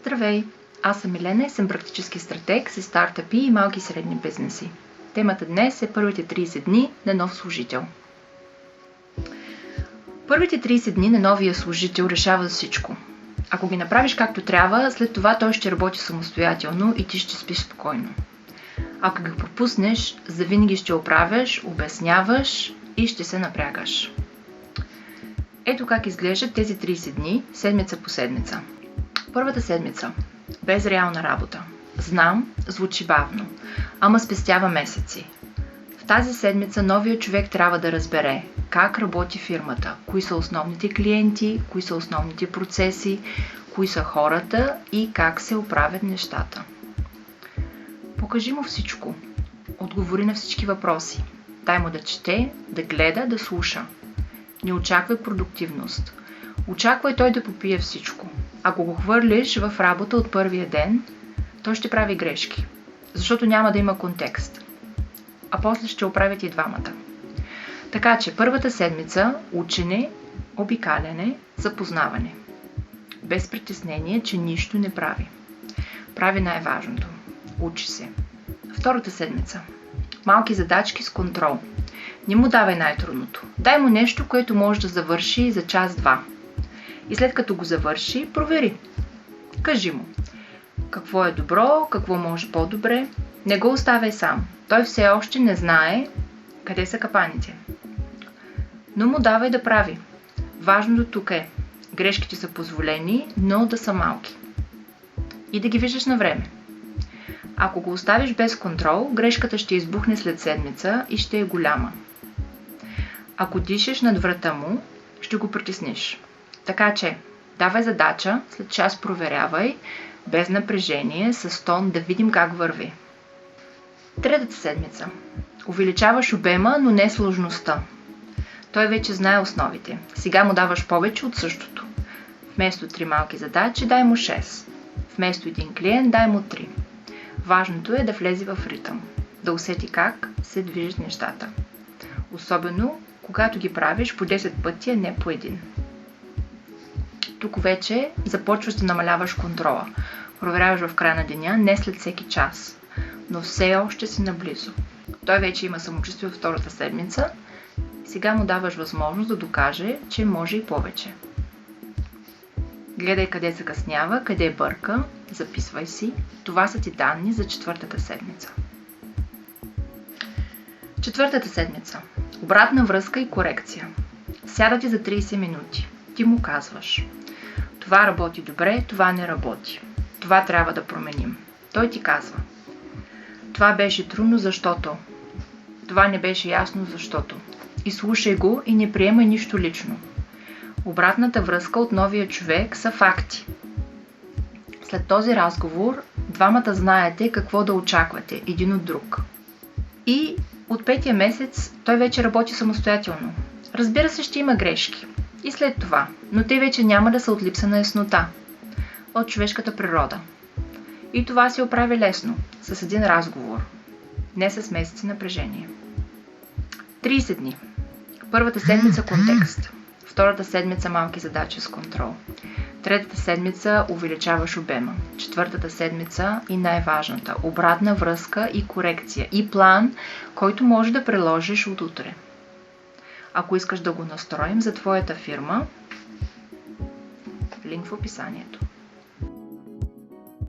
Здравей! Аз съм Елена и съм практически стратег за стартъпи и малки и средни бизнеси. Темата днес е първите 30 дни на нов служител. Първите 30 дни на новия служител решава всичко. Ако ги направиш както трябва, след това той ще работи самостоятелно и ти ще спиш спокойно. Ако ги пропуснеш, завинаги ще оправяш, обясняваш и ще се напрягаш. Ето как изглеждат тези 30 дни, седмица по седмица. Първата седмица. Без реална работа. Знам, звучи бавно, ама спестява месеци. В тази седмица новият човек трябва да разбере как работи фирмата, кои са основните клиенти, кои са основните процеси, кои са хората и как се оправят нещата. Покажи му всичко. Отговори на всички въпроси. Дай му да чете, да гледа, да слуша. Не очаквай продуктивност. Очаквай той да попие всичко. Ако го хвърлиш в работа от първия ден, той ще прави грешки, защото няма да има контекст. А после ще оправят и двамата. Така че първата седмица учене, обикаляне, запознаване. Без притеснение, че нищо не прави. Прави най-важното. Учи се. Втората седмица. Малки задачки с контрол. Не му давай най-трудното. Дай му нещо, което може да завърши за час-два. И след като го завърши, провери. Кажи му какво е добро, какво може по-добре. Не го оставяй сам. Той все още не знае къде са капаните. Но му давай да прави. Важното тук е, грешките са позволени, но да са малки. И да ги виждаш на време. Ако го оставиш без контрол, грешката ще избухне след седмица и ще е голяма. Ако дишеш над врата му, ще го притесниш. Така че, давай задача, след час проверявай, без напрежение, с тон, да видим как върви. Третата седмица. Увеличаваш обема, но не сложността. Той вече знае основите. Сега му даваш повече от същото. Вместо 3 малки задачи, дай му 6. Вместо един клиент, дай му 3. Важното е да влезе в ритъм. Да усети как се движат нещата. Особено, когато ги правиш по 10 пъти, а не по един. Тук вече започваш да намаляваш контрола. Проверяваш в края на деня, не след всеки час. Но все още си наблизо. Той вече има самочувствие във втората седмица. Сега му даваш възможност да докаже, че може и повече. Гледай къде закъснява, къде бърка, записвай си. Това са ти данни за четвъртата седмица. Четвъртата седмица. Обратна връзка и корекция. Сяда ти за 30 минути. Ти му казваш: това работи добре, това не работи. Това трябва да променим. Той ти казва: това беше трудно, защото. Това не беше ясно, защото. И слушай го и не приемай нищо лично. Обратната връзка от новия човек са факти. След този разговор, двамата знаете какво да очаквате един от друг. И от 5-я месец той вече работи самостоятелно. Разбира се, ще има грешки. И след това, но те вече няма да са от липса на яснота. От човешката природа. И това се оправи лесно, с един разговор. Не с месеци напрежение. 30 дни. Първата седмица контекст. Втората седмица малки задачи с контрол. Третата седмица увеличаваш обема. Четвъртата седмица и най-важната – обратна връзка и корекция. И план, който може да приложиш от утре. Ако искаш да го настроим за твоята фирма, линк в описанието.